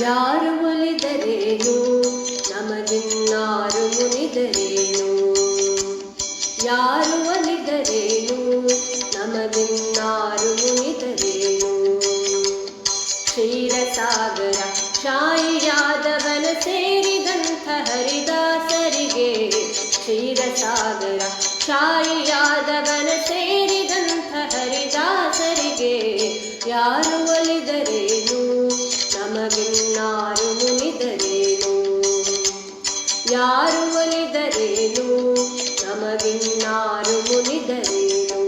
ಯಾರು ಒಲಿದರೇನು ನಮಗಿನ್ನಾರು ಮುನಿದರೇನು, ಯಾರು ಒಲಿದರೇನು ನಮಗಿನ್ನಾರು ಮುನಿದರೇನು. ಕ್ಷೀರಸಾಗರ ಶಾಯಿಯಾದವನ ಸೇರಿದಂಥ ಹರಿದಾಸರಿಗೆ, ಕ್ಷೀರಸಾಗರ ಶಾಯಿಯಾದವನ ಸೇರಿದಂಥ ಹರಿದಾಸರಿಗೆ, ಯಾರು ಒಲಿದರೇನು ನಮಗಿನ್ನಾರು ಮುನಿದರೇನು, ಯಾರು ಒಲಿದರೇನು ನಮಗಿನ್ನಾರು ಮುನಿದರೇನು.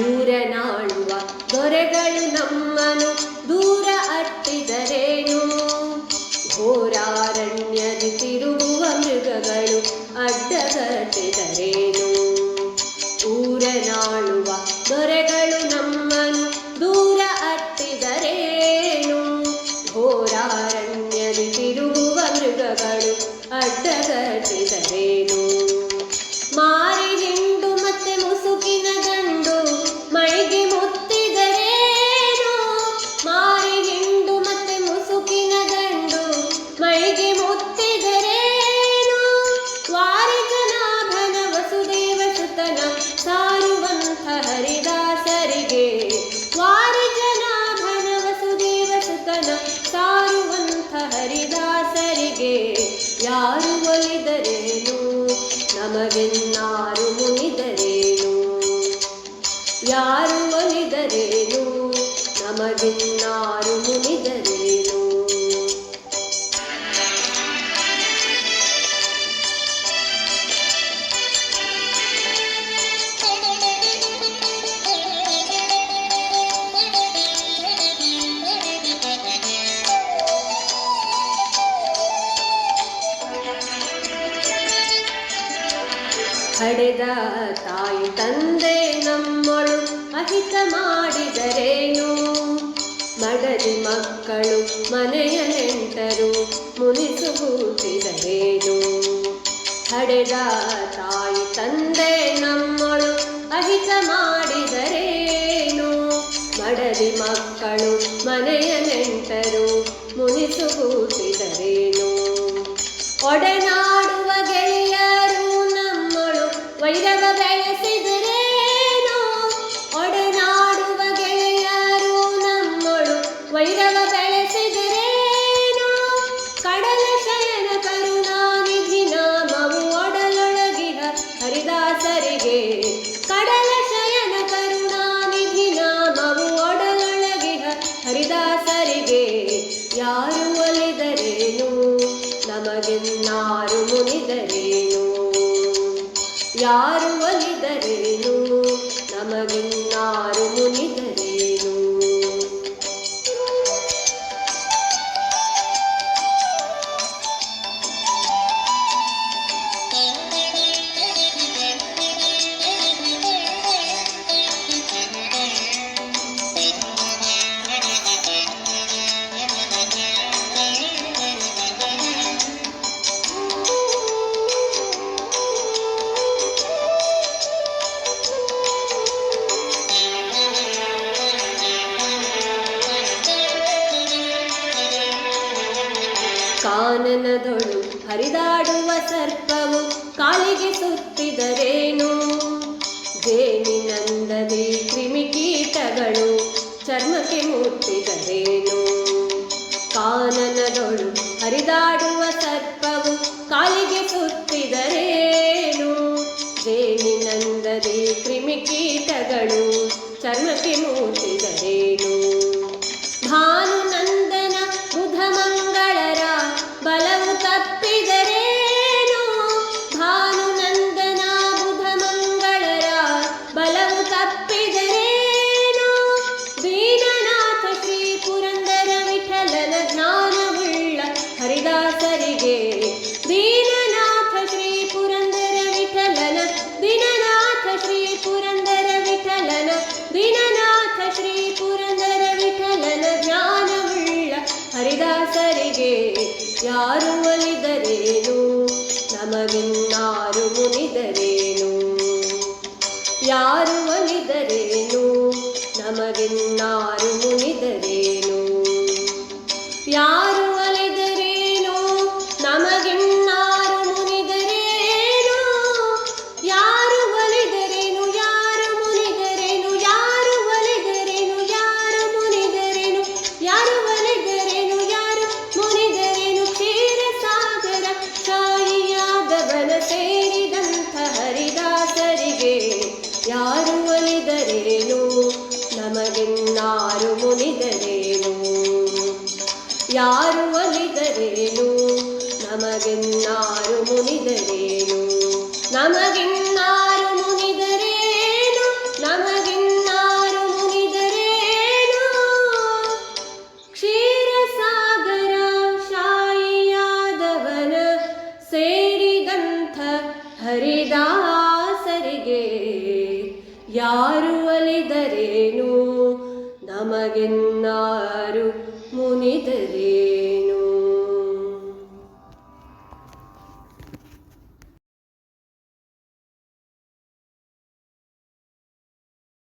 ಊರನಾಳುವ ದೊರೆಗಳು ನಮ್ಮನು ದೂರ ಅಟ್ಟಿದರೇನು, ಘೋರಾರಣ್ಯದಿ ತಿರುಗುವ ಮೃಗಗಳು ಅಡ್ಡಗಟ್ಟಿದರೇನು. ಊರನಾಳುವ ದೊರೆಗಳು ನಮ್ಮನು ದೂರ ಅಟ್ಟಿದರೇನು, ಘೋರಾರಣ್ಯದಿ ತಿರುಗುವ ಮೃಗಗಳು ಅಡ್ಡಗಟ್ಟಿದರೇನು. ಮಾರಿ ಹಿಂಡು ಮತ್ತೆ ಮುಸುಕಿನ ಗಂಡು ಮೈಗೆ ಮುತ್ತಿದರೇನು, ಮಾರಿ ಹಿಂಡು ಮತ್ತೆ ಮುಸುಕಿನ ಗಂಡು ಮೈಗೆ ಮುತ್ತಿದರೇನು. ವಾರಿಜನಾಭನ ವಸುದೇವ ಸುತನ ಸಾರುವಂಥ ಹರಿದಾಸರಿಗೆ, ವಾರಿಜನಾಭನ ವಸುದೇವ ಸುತನ ಸಾರುವಂಥ ಹರಿದಾಸರಿಗೆ, ಯಾರು ಒಲಿದರೇನು ನಮಗಿನ್ನಾರು ಮುನಿದರೇನು, ಯಾರು ಒಲಿದರೇನು ನಮಗಿನ್ನಾರು ಮುನಿದರೇನು. ಹಡೆದ ತಾಯಿ ತಂದೆ ನಮ್ಮಳು ಅಹಿತ ಮಾಡಿದರೇನು, ಮಡದಿ ಮಕ್ಕಳು ಮನೆಯ ನೆಂಟರು ಮುನಿಸುಗೂಟಿದರೇನು. ಹಡೆದ ತಾಯಿ ತಂದೆ ನಮ್ಮಳು ಅಹಿತ ಮಾಡಿದರೇನು, ಮಡದಿ ಮಕ್ಕಳು ಮನೆಯ ನೆಂಟರು ಮುನಿಸುಗೂಟಿದರೇನು. ಒಡನಾಡುವ ಗೆಳೆಯರು ನಮ್ಮಳು ವೈರವ ಬೆಳೆಸಿದರೇನು, ಒಡನಾಡುವ ಗೆಳೆಯರು ನಮ್ಮಳು ವೈರವ ಬೆಳೆಸಿದರೇನು. ಕಡಲ ಶಯನ ಕರುಣಾನಿಧಿ ನಾಮವು ಒಡಲೊಳಗಿಹ ಹರಿದಾಸರಿಗೆ, ಕಡಲ ಶಯನ ಕರುಣಾನಿಧಿ ನಾಮವು ಒಡಲೊಳಗಿಹ ಹರಿದಾಸರಿಗೆ, ಯಾರು ಒಲಿದರೇನು ನಮಗಿನ್ನಾರು ಮುನಿದರೇನು, ಯಾರು ಒಲಿದರೇನು ನಮಗಿನ್ನಾರು ಮುನಿದರೇನು. ಕಾನನದೊಳು ಹರಿದಾಡುವ ಸರ್ಪವು ಕಾಲಿಗೆ ಸುತ್ತಿದರೇನು, ಜೇನಿನಂದದಿ ಕ್ರಿಮಿಕೀಟಗಳು ಚರ್ಮಕ್ಕೆ ಮುಟ್ಟಿದರೇನು. ಕಾನನದೊಳು ಹರಿದಾಡುವ ಸರ್ಪವು ಕಾಲಿಗೆ ಸುತ್ತಿದರೇನು, ಜೇನಿನಂದದಿ ಕ್ರಿಮಿಕೀಟಗಳು ಚರ್ಮಕ್ಕೆ ಮುಟ್ಟಿದರೇನು. ಭಾನುನಂದನ ಬುಧ ಮಂಗಳರ ಬಲವು ತಪ್ಪಿದರೇನು, ಭಾನುನಂದನ ಬುಧ ಮಂಗಳ ಹರಿದಾಸರಿಗೆ ಯಾರು ಒಲಿದರೇನು ನಮಗಿನ್ನಾರು ಮುನಿದರೇನು ಯಾರು ಒಲಿದರೇನು ನಮಗಿನ್ನಾರು ಮುನಿದರೇನು ಯಾರು ಒಲಿದರೇನು ನಮಗಿನ್ನಾರು ಮುನಿದರೇನು ಯಾರು ಒಲಿದರೇನು ಯಾರು ಮುನಿದರೇನು ಯಾರು ಒಲಿದರೇನು ಯಾರು ಮುನಿದರೇನು ಯಾರು ಒಲಿದರೇನು ಯಾರು ಮುನಿದರೇನು ಕ್ಷೀರಸಾಗರ ಶಾಯಿಯಾದವನ ಸೇರಿದಂಥ ಹರಿದಾಸರಿಗೆ ಯಾರು ಒಲಿದರೇನು ನಮಗಿನ್ನಾರು ಮುನಿದರೇನು ಯಾರು ಒಲಿದರೇನು ನಮಗಿನ್ನಾರು ಮುನಿದರೇನು ನಮಗಿನ್ನಾರು